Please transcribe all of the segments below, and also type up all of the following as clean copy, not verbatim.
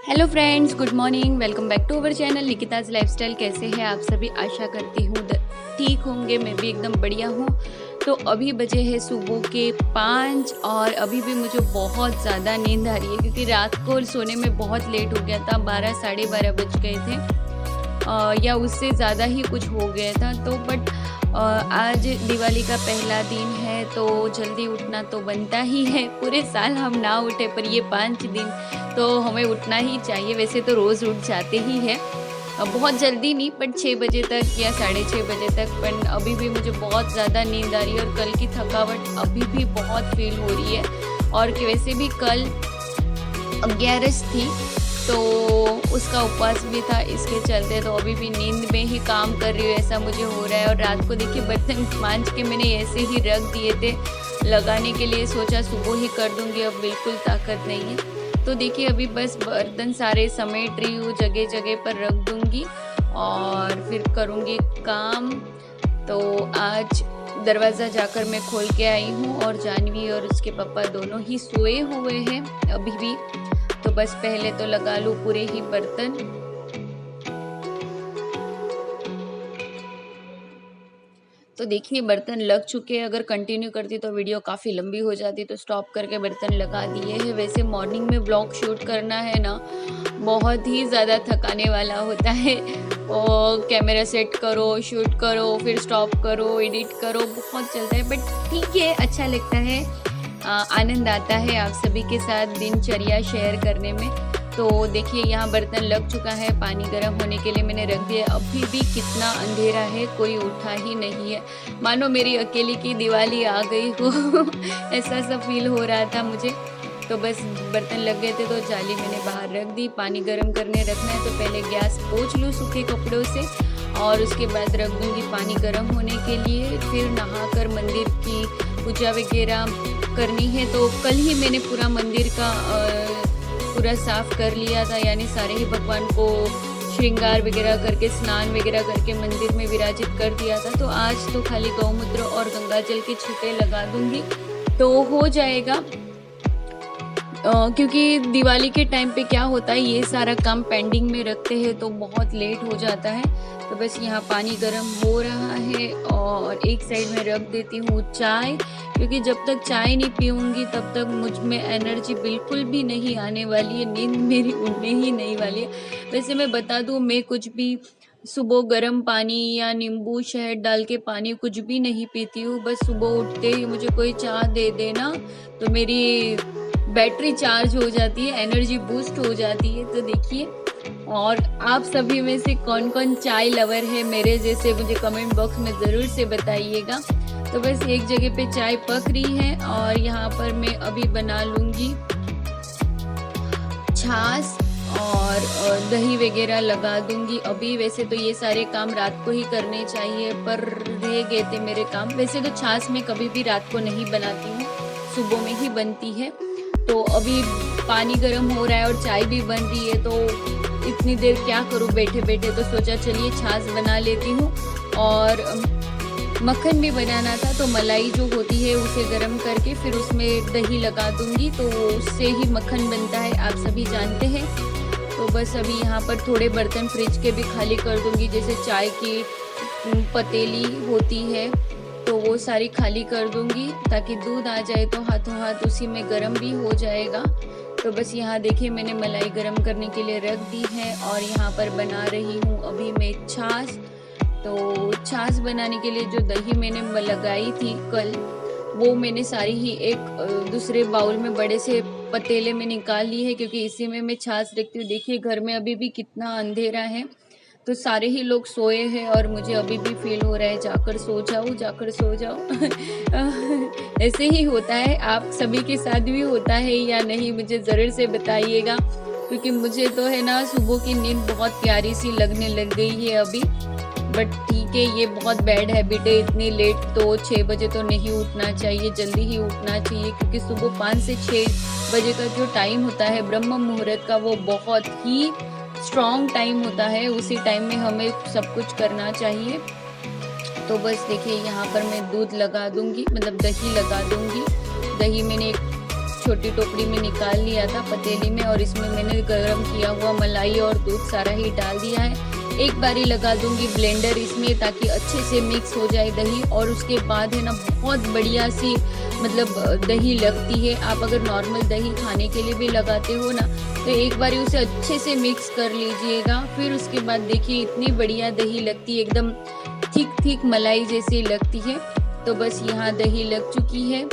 Hello friends, good morning. Welcome back to our channel Nikita's lifestyle. कैसे हैं आप सभी? आशा करती हूँ ठीक होंगे। मैं भी एकदम बढ़िया हूँ। तो अभी बजे हैं सुबह के 5 और अभी भी मुझे बहुत ज़्यादा नींद आ रही है क्योंकि रात को सोने में बहुत लेट हो गया था। 12 साढ़े 12 बज गए थे या उससे ज़्यादा ही कुछ हो गया था। तो बट आज दिवाली का पहला दिन है तो जल्दी उठना तो बनता ही है। पूरे साल हम ना उठे पर ये 5 दिन तो हमें उठना ही चाहिए। वैसे तो रोज़ उठ जाते ही है, बहुत जल्दी नहीं बट 6 बजे तक या साढ़े 6 बजे तक। पर अभी भी मुझे बहुत ज़्यादा नींद आ रही है और कल की थकावट अभी भी बहुत फील हो रही है। और कि वैसे भी कल 11 थी तो उसका उपवास भी था, इसके चलते तो अभी भी नींद में ही काम कर रही हूँ ऐसा मुझे हो रहा है। और रात को देखिए बर्तन मांज के मैंने ऐसे ही रख दिए थे लगाने के लिए, सोचा सुबह ही कर दूंगी, अब बिल्कुल ताकत नहीं है। तो देखिए अभी बस बर्तन सारे समेट रही हूँ, जगह जगह पर रख दूंगी और फिर करूँगी काम। तो आज दरवाज़ा जाकर मैं खोल के आई हूँ और जानवी और उसके पापा दोनों ही सोए हुए हैं अभी भी। तो बस पहले तो लगा लूँ पूरे ही बर्तन। तो देखिए बर्तन लग चुके हैं। अगर कंटिन्यू करती तो वीडियो काफ़ी लंबी हो जाती, तो स्टॉप करके बर्तन लगा दिए हैं। वैसे मॉर्निंग में ब्लॉग शूट करना है ना, बहुत ही ज़्यादा थकाने वाला होता है। और कैमरा सेट करो, शूट करो, फिर स्टॉप करो, एडिट करो, बहुत चलता है। बट ठीक है, अच्छा लगता है, आनंद आता है आप सभी के साथ दिनचर्या शेयर करने में। तो देखिए यहाँ बर्तन लग चुका है, पानी गर्म होने के लिए मैंने रख दिया। अभी भी कितना अंधेरा है, कोई उठा ही नहीं है, मानो मेरी अकेली की दिवाली आ गई हो ऐसा सा फील हो रहा था मुझे। तो बस बर्तन लग गए थे तो जाली मैंने बाहर रख दी। पानी गर्म करने रखना है तो पहले गैस पोंछ लूँ सूखे कपड़ों से और उसके बाद रख दूँगी पानी गर्म होने के लिए। फिर नहाकर मंदिर की पूजा वगैरह करनी है। तो कल ही मैंने पूरा मंदिर का पूरा साफ कर लिया था, यानी सारे ही भगवान को श्रृंगार वगैरह करके, स्नान वगैरह करके मंदिर में विराजित कर दिया था। तो आज तो खाली गौमूत्र और गंगाजल के छींटे लगा दूंगी तो हो जाएगा। क्योंकि दिवाली के टाइम पे क्या होता है, ये सारा काम पेंडिंग में रखते हैं तो बहुत लेट हो जाता है। तो बस यहाँ पानी गर्म हो रहा है और एक साइड में रख देती हूँ चाय, क्योंकि जब तक चाय नहीं पीऊँगी तब तक मुझ में एनर्जी बिल्कुल भी नहीं आने वाली है, नींद मेरी उड़ने ही नहीं वाली है। वैसे मैं बता दूँ, मैं कुछ भी सुबह गर्म पानी या नींबू शहद डाल के पानी कुछ भी नहीं पीती हूँ। बस सुबह उठते ही मुझे कोई चाय दे देना तो मेरी बैटरी चार्ज हो जाती है, एनर्जी बूस्ट हो जाती है। तो देखिए, और आप सभी में से कौन कौन चाय लवर है मेरे जैसे, मुझे कमेंट बॉक्स में ज़रूर से बताइएगा। तो बस एक जगह पे चाय पक रही है और यहाँ पर मैं अभी बना लूँगी छाछ और दही वगैरह लगा दूंगी अभी। वैसे तो ये सारे काम रात को ही करने चाहिए पर रह गए थे मेरे काम। वैसे तो छाछ मैं कभी भी रात को नहीं बनाती हूँ, सुबह में ही बनती है। तो अभी पानी गर्म हो रहा है और चाय भी बन रही है, तो इतनी देर क्या करूँ बैठे बैठे, तो सोचा चलिए छाछ बना लेती हूँ। और मक्खन भी बनाना था तो मलाई जो होती है उसे गर्म करके फिर उसमें दही लगा दूंगी तो उससे ही मक्खन बनता है, आप सभी जानते हैं। तो बस अभी यहाँ पर थोड़े बर्तन फ्रिज के भी खाली कर दूंगी, जैसे चाय की पतीली होती है तो वो सारी खाली कर दूंगी ताकि दूध आ जाए तो हाथों हाथ उसी में गर्म भी हो जाएगा। तो बस यहाँ देखिए मैंने मलाई गर्म करने के लिए रख दी है और यहाँ पर बना रही हूँ अभी मैं छाछ। तो छाछ बनाने के लिए जो दही मैंने लगाई थी कल, वो मैंने सारी ही एक दूसरे बाउल में बड़े से पतीले में निकाल ली है, क्योंकि इसी में मैं छाछ रखती हूँ। देखिए घर में अभी भी कितना अंधेरा है, तो सारे ही लोग सोए हैं और मुझे अभी भी फील हो रहा है जाकर सो जाओ, जाकर सो जाओ ऐसे ही होता है, आप सभी के साथ भी होता है या नहीं मुझे ज़रूर से बताइएगा, क्योंकि मुझे तो है ना सुबह की नींद बहुत प्यारी सी लगने लग गई है अभी। बट ठीक है, ये बहुत बैड हैबिट है, इतनी लेट तो 6 बजे तो नहीं उठना चाहिए, जल्दी ही उठना चाहिए, क्योंकि सुबह 5 से 6 बजे का जो टाइम होता है ब्रह्म मुहूर्त का, वो बहुत ही स्ट्रॉन्ग टाइम होता है। उसी टाइम में हमें सब कुछ करना चाहिए। तो बस देखिए यहाँ पर मैं दूध लगा दूंगी, मतलब दही लगा दूंगी। दही मैंने एक छोटी टोकरी में निकाल लिया था पतीली में, और इसमें मैंने गरम किया हुआ मलाई और दूध सारा ही डाल दिया है। एक बारी लगा दूंगी ब्लेंडर इसमें ताकि अच्छे से मिक्स हो जाए दही, और उसके बाद है ना बहुत बढ़िया सी मतलब दही लगती है। आप अगर नॉर्मल दही खाने के लिए भी लगाते हो ना तो एक बारी उसे अच्छे से मिक्स कर लीजिएगा। फिर उसके बाद देखिए इतनी बढ़िया दही लगती है, एकदम थिक थिक मलाई जैसी लगती है। तो बस यहाँ दही लग चुकी है।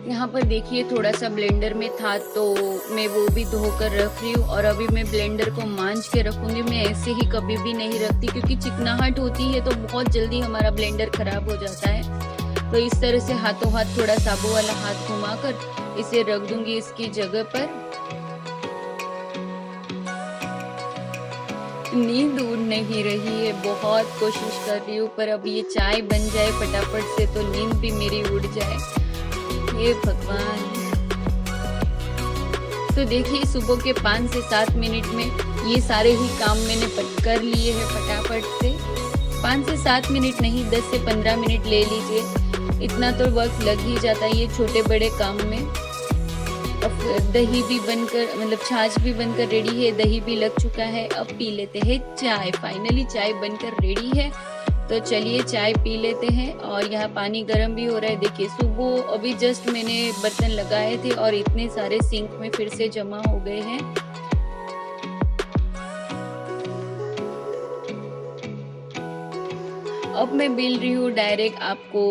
यहाँ पर देखिए थोड़ा सा ब्लेंडर में था तो मैं वो भी धो कर रख रही हूँ, और अभी मैं ब्लेंडर को मांझ के रखूंगी। मैं ऐसे ही कभी भी नहीं रखती क्योंकि चिकनाहट होती है तो बहुत जल्दी हमारा ब्लेंडर खराब हो जाता है। तो इस तरह से हाथों हाथ थोड़ा साबु वाला हाथ घुमाकर इसे रख दूंगी इसकी जगह पर। नींद उड़ नहीं रही है, बहुत कोशिश कर रही हूँ, पर अब ये चाय बन जाए फटाफट से तो नींद भी मेरी उड़ जाए। हे भगवान। तो देखिए सुबह के 5 से 7 मिनट में ये सारे ही काम मैंने कर लिए हैं फटाफट से। 5 से 7 मिनट नहीं, 10 से 15 मिनट ले लीजिए, इतना तो वक्त लग ही जाता है ये छोटे बड़े काम में। अब दही भी बनकर मतलब छाछ भी बनकर रेडी है, दही भी लग चुका है। अब पी लेते हैं चाय। फाइनली चाय बनकर रेडी है, तो चलिए चाय पी लेते हैं। और यहाँ पानी गर्म भी हो रहा है। देखिए सुबह अभी जस्ट मैंने बर्तन लगाए थे और इतने सारे सिंक में फिर से जमा हो गए हैं। अब मैं बिल रही हूँ डायरेक्ट आपको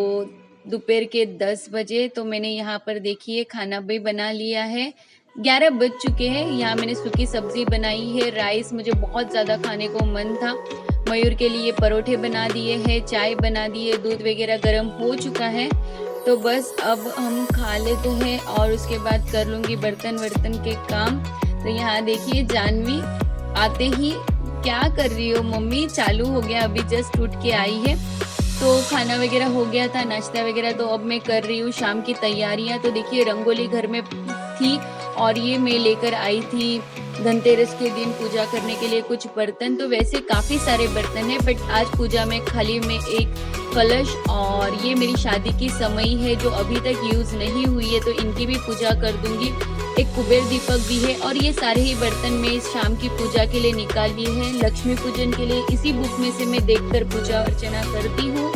दोपहर के 10 बजे। तो मैंने यहाँ पर देखिए खाना भी बना लिया है, 11 बज चुके हैं। यहाँ मैंने सूखी सब्जी बनाई है, राइस मुझे बहुत ज़्यादा खाने को मन था, मयूर के लिए परोठे बना दिए हैं, चाय बना दी है, दूध वगैरह गर्म हो चुका है। तो बस अब हम खा लेते हैं और उसके बाद कर लूँगी बर्तन वर्तन के काम। तो यहाँ देखिए जानवी आते ही क्या कर रही हो मम्मी, चालू हो गया, अभी जस्ट उठ के आई है। तो खाना वगैरह हो गया था, नाश्ता वगैरह, तो अब मैं कर रही हूँ शाम की तैयारियाँ। तो देखिए रंगोली घर में थी और ये मैं लेकर आई थी धनतेरस के दिन पूजा करने के लिए कुछ बर्तन। तो वैसे काफ़ी सारे बर्तन हैं, बट आज पूजा में खाली मैं एक कलश और ये मेरी शादी की समई है जो अभी तक यूज़ नहीं हुई है, तो इनकी भी पूजा कर दूंगी। एक कुबेर दीपक भी है, और ये सारे ही बर्तन मैं शाम की पूजा के लिए निकाल लिए हैं लक्ष्मी पूजन के लिए। इसी बुक में से मैं देखकर पूजा अर्चना करती हूँ।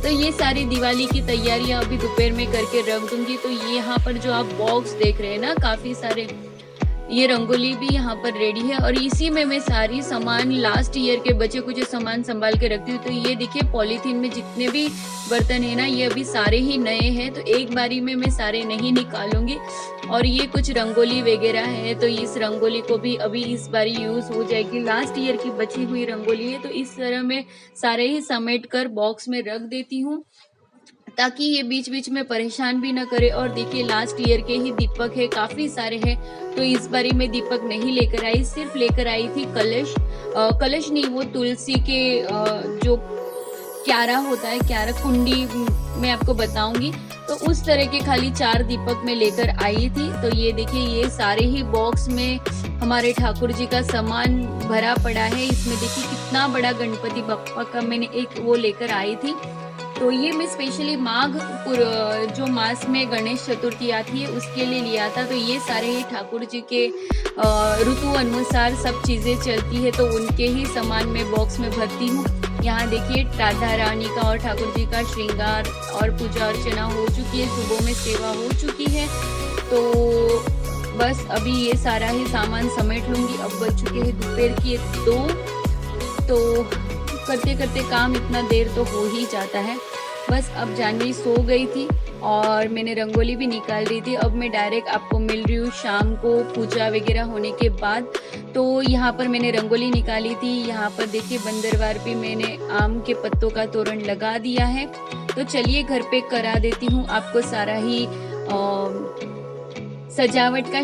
तो ये सारी दिवाली की तैयारियां अभी दोपहर में करके रख दूंगी। तो ये यहाँ पर जो आप बॉक्स देख रहे हैं ना, काफ़ी सारे, ये रंगोली भी यहाँ पर रेडी है, और इसी में मैं सारी सामान लास्ट ईयर के बचे कुछ सामान संभाल के रखती हूँ। तो ये देखिए पॉलीथीन में जितने भी बर्तन है ना, ये अभी सारे ही नए हैं, तो एक बारी में मैं सारे नहीं निकालूंगी। और ये कुछ रंगोली वगैरह है, तो इस रंगोली को भी अभी इस बारी यूज़ हो जाएगी, लास्ट ईयर की बची हुई रंगोली है। तो इस तरह मैं सारे ही समेट कर बॉक्स में रख देती हूँ ताकि ये बीच बीच में परेशान भी न करे। और देखिए लास्ट ईयर के ही दीपक है, काफ़ी सारे हैं, तो इस बारी मैं दीपक नहीं लेकर आई, सिर्फ लेकर आई थी कलश। कलश नहीं, वो तुलसी के जो क्यारा होता है, क्यारा कुंडी मैं आपको बताऊंगी, तो उस तरह के खाली 4 दीपक मैं लेकर आई थी। तो ये देखिए ये सारे ही बॉक्स में हमारे ठाकुर जी का सामान भरा पड़ा है। इसमें देखिए कितना बड़ा गणपति बप्पा का मैंने एक वो लेकर आई थी। तो ये मैं स्पेशली माघ जो मास में गणेश चतुर्थी आती है उसके लिए लिया था। तो ये सारे ही ठाकुर जी के ऋतु अनुसार सब चीज़ें चलती है, तो उनके ही सामान में बॉक्स में भरती हूँ। यहाँ देखिए राधा रानी का और ठाकुर जी का श्रृंगार और पूजा अर्चना हो चुकी है, सुबह में सेवा हो चुकी है। तो बस अभी ये सारा ही सामान समेट लूँगी। अब बज चुके हैं दोपहर के 2, तो करते करते काम इतना देर तो हो ही जाता है। बस अब जानवी सो गई थी और मैंने रंगोली भी निकाल दी थी। अब मैं डायरेक्ट आपको मिल रही हूँ शाम को पूजा वगैरह होने के बाद। तो यहाँ पर मैंने रंगोली निकाली थी। यहाँ पर देखिए बंदरवार भी मैंने आम के पत्तों का तोरण लगा दिया है। तो चलिए घर पे करा देती हूँ आपको सारा ही सजावट का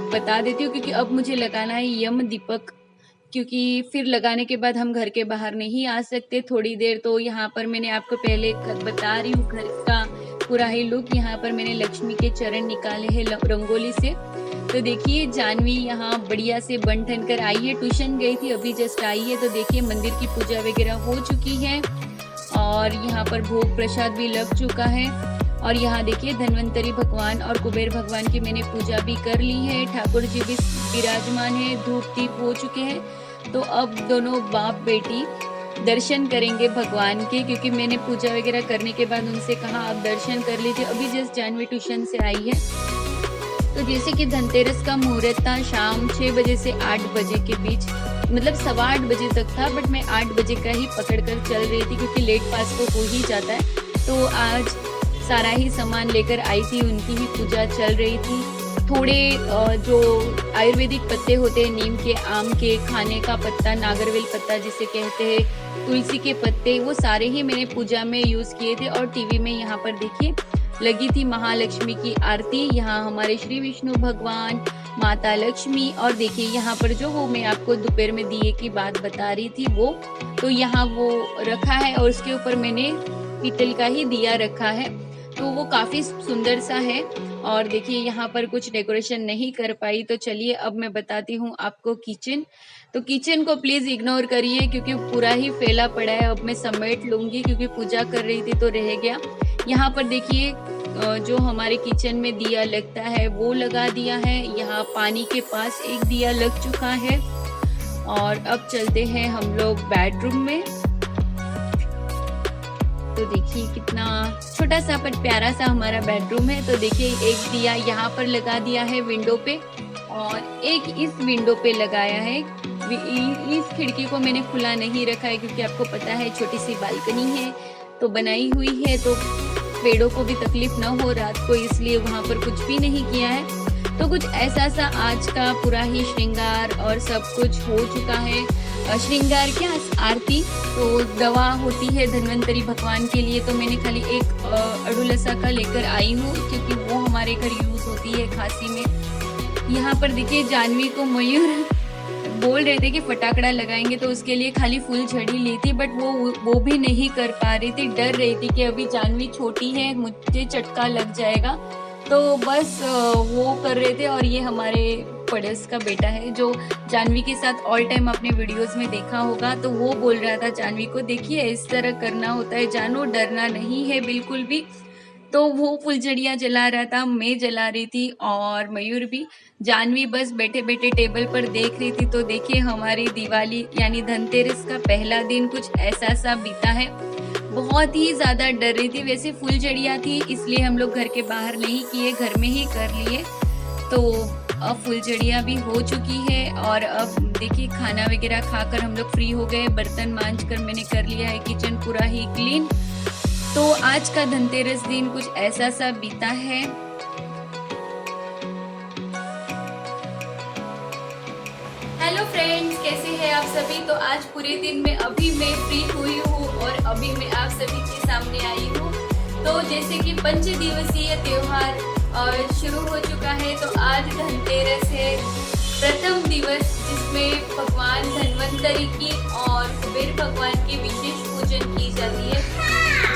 बता देती हूँ, क्योंकि अब मुझे लगाना है यम दीपक, क्योंकि फिर लगाने के बाद हम घर के बाहर नहीं आ सकते थोड़ी देर। तो यहाँ पर मैंने आपको पहले बता रही हूँ घर का पूरा ही लुक। यहाँ पर मैंने लक्ष्मी के चरण निकाले हैं रंगोली से। तो देखिए जानवी यहाँ बढ़िया से बन ठन कर आई है, ट्यूशन गई थी, अभी जस्ट आई है। तो देखिए मंदिर की पूजा वगैरह हो चुकी है और यहाँ पर भोग प्रसाद भी लग चुका है। और यहाँ देखिए धन्वंतरी भगवान और कुबेर भगवान की मैंने पूजा भी कर ली है। ठाकुर जी भी विराजमान है, धूप दीप हो चुके हैं। तो अब दोनों बाप बेटी दर्शन करेंगे भगवान के, क्योंकि मैंने पूजा वगैरह करने के बाद उनसे कहा आप दर्शन कर लीजिए। अभी जस्ट जानवी ट्यूशन से आई है। तो जैसे कि धनतेरस का मुहूर्त था शाम 6 बजे से 8 बजे के बीच, मतलब 7:15 बजे तक था, बट मैं 8 बजे का ही पकड़ कर चल रही थी, क्योंकि लेट पास तो हो ही जाता है। तो आज सारा ही सामान लेकर आई थी, उनकी ही पूजा चल रही थी। थोड़े जो आयुर्वेदिक पत्ते होते हैं, नीम के, आम के, खाने का पत्ता, नागरवेल पत्ता जिसे कहते हैं, तुलसी के पत्ते, वो सारे ही मैंने पूजा में यूज़ किए थे। और टीवी में यहाँ पर देखिए लगी थी महालक्ष्मी की आरती। यहाँ हमारे श्री विष्णु भगवान, माता लक्ष्मी, और देखिए यहाँ पर जो वो मैं आपको दोपहर में दिए की बात बता रही थी वो, तो यहाँ वो रखा है और उसके ऊपर मैंने पीतल का ही दिया रखा है। तो वो काफ़ी सुंदर सा है। और देखिए यहाँ पर कुछ डेकोरेशन नहीं कर पाई, तो चलिए अब मैं बताती हूँ आपको किचन। तो किचन को प्लीज़ इग्नोर करिए, क्योंकि पूरा ही फैला पड़ा है। अब मैं समेट लूँगी, क्योंकि पूजा कर रही थी तो रह गया। यहाँ पर देखिए जो हमारे किचन में दिया लगता है वो लगा दिया है। यहाँ पानी के पास एक दिया लग चुका है। और अब चलते हैं हम लोग बेडरूम में। तो देखिए कितना छोटा सा पर प्यारा सा हमारा बेडरूम है। तो देखिए एक दिया यहाँ पर लगा दिया है विंडो पे, और एक इस विंडो पे लगाया है। इस खिड़की को मैंने खुला नहीं रखा है, क्योंकि आपको पता है छोटी सी बालकनी है तो बनाई हुई है, तो पेड़ों को भी तकलीफ ना हो रात को, इसलिए वहाँ पर कुछ भी नहीं किया है। तो कुछ ऐसा सा आज का पूरा ही श्रृंगार और सब कुछ हो चुका है। श्रृंगार क्या, आरती तो दवा होती है धन्वंतरी भगवान के लिए, तो मैंने खाली एक अड़ुलसा का लेकर आई हूँ, क्योंकि वो हमारे घर यूज होती है खांसी में। यहाँ पर देखिए जानवी को मयूर बोल रहे थे कि फटाकड़ा लगाएंगे, तो उसके लिए खाली फूल झड़ी ली थी, बट वो भी नहीं कर पा रही थी। डर रही थी कि अभी जानवी छोटी है, मुझे चटका लग जाएगा, तो बस वो कर रहे थे। और ये हमारे पड़ोस का बेटा है जो जानवी के साथ ऑल टाइम अपने वीडियोस में देखा होगा, तो वो बोल रहा था जानवी को, देखिए इस तरह करना होता है जानो, डरना नहीं है बिल्कुल भी। तो वो फुलझड़ियाँ जला रहा था, मैं जला रही थी और मयूर भी। जानवी बस बैठे बैठे टेबल पर देख रही थी। तो देखिए हमारी दिवाली यानी धनतेरस का पहला दिन कुछ ऐसा सा बीता है। बहुत ही ज़्यादा डर रही थी। वैसे फुलझड़ियाँ थी इसलिए हम लोग घर के बाहर नहीं किए, घर में ही कर लिए। तो अब फुलझड़ियाँ भी हो चुकी है और अब देखिए खाना वगैरह खाकर हम लोग फ्री हो गए। बर्तन मांज कर मैंने कर लिया है किचन पूरा ही क्लीन। तो आज का धनतेरस दिन कुछ ऐसा सा बीता है। हेलो फ्रेंड्स, कैसे हैं आप सभी। तो आज पूरे दिन में अभी मैं फ्री हुई हूँ और अभी मैं आप सभी के सामने आई हूँ। तो जैसे कि 5 दिवसीय त्योहार शुरू हो चुका है, तो आज धनतेरस है, प्रथम दिवस, जिसमें भगवान धन्वंतरी की और कुबेर भगवान की विशेष पूजन की जाती है।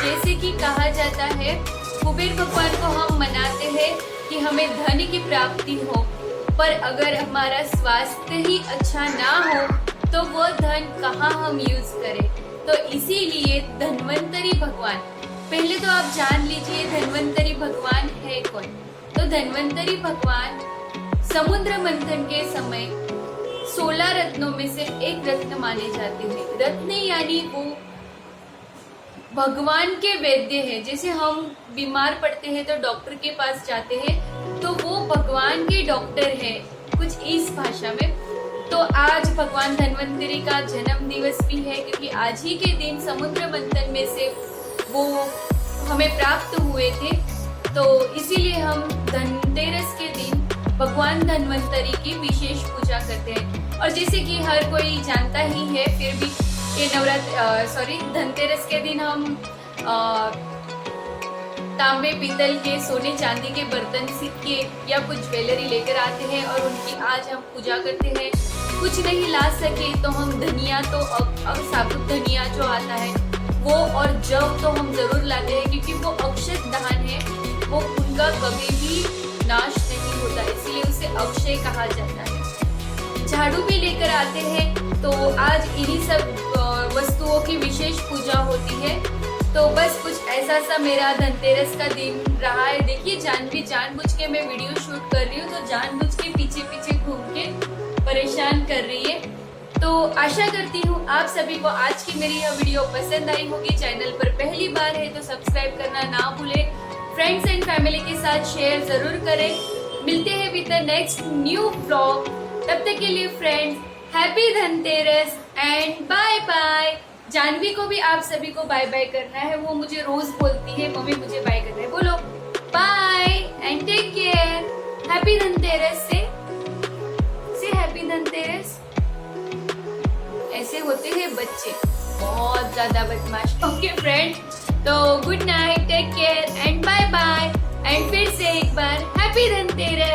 जैसे कि कहा जाता है, कुबेर भगवान को हम मनाते हैं कि हमें धन की प्राप्ति हो, पर अगर हमारा स्वास्थ्य ही अच्छा ना हो तो वो धन कहाँ हम यूज करें। तो इसीलिए धन्वंतरी भगवान, पहले तो आप जान लीजिए धन्वंतरी भगवान है कौन। तो धन्वंतरी भगवान समुद्र मंथन के समय 16 रत्नों में से एक रत्न माने जाते हैं। रत्न यानी वो भगवान के वैद्य है। जैसे हम बीमार पड़ते हैं तो डॉक्टर के पास जाते हैं, तो वो भगवान के डॉक्टर है, कुछ इस भाषा में। तो आज भगवान धन्वंतरी का जन्म दिवस भी है, क्योंकि आज ही के दिन समुद्र मंथन में से वो हमें प्राप्त हुए थे। तो इसीलिए हम धनतेरस के दिन भगवान धन्वंतरी की विशेष पूजा करते हैं। और जैसे कि हर कोई जानता ही है, फिर भी ये धनतेरस के दिन हम तांबे पीतल के सोने चांदी के बर्तन सिक्के या कुछ ज्वेलरी लेकर आते हैं और उनकी आज हम पूजा करते हैं। कुछ नहीं ला सके तो हम धनिया, तो अब साबुत धनिया जो आता है वो, और जव तो हम जरूर लाते हैं क्योंकि वो अक्षय दान है, वो उनका कभी भी नाश नहीं होता, इसलिए उसे अक्षय कहा जाता है। झाड़ू भी लेकर आते हैं, तो आज इन्हीं सब वस्तुओं की विशेष पूजा होती है। तो बस कुछ ऐसा सा मेरा धनतेरस का दिन रहा है। देखिए जानबूझ के मैं वीडियो शूट कर रही हूँ, तो जानबूझ के पीछे पीछे घूम के परेशान कर रही है। तो आशा करती हूँ आप सभी को आज की मेरी यह वीडियो पसंद आई होगी। चैनल पर पहली बार है तो सब्सक्राइब करना ना भूले, फ्रेंड्स एंड फैमिली के साथ शेयर जरूर करें। मिलते हैं with the next new blog. तब तक के लिए friends, happy Dhanteras and bye bye. Janvi को भी आप सभी को बाय बाय करना है, वो मुझे रोज बोलती है मम्मी मुझे बाय करना है, बोलो bye and take care. Happy Dhanteras से हैप्पी धनतेरस। ऐसे होते हैं बच्चे, बहुत ज्यादा बदमाश। ओके फ्रेंड, तो good night, take care and bye bye. And फिर से एक बार हैप्पी धनतेरस।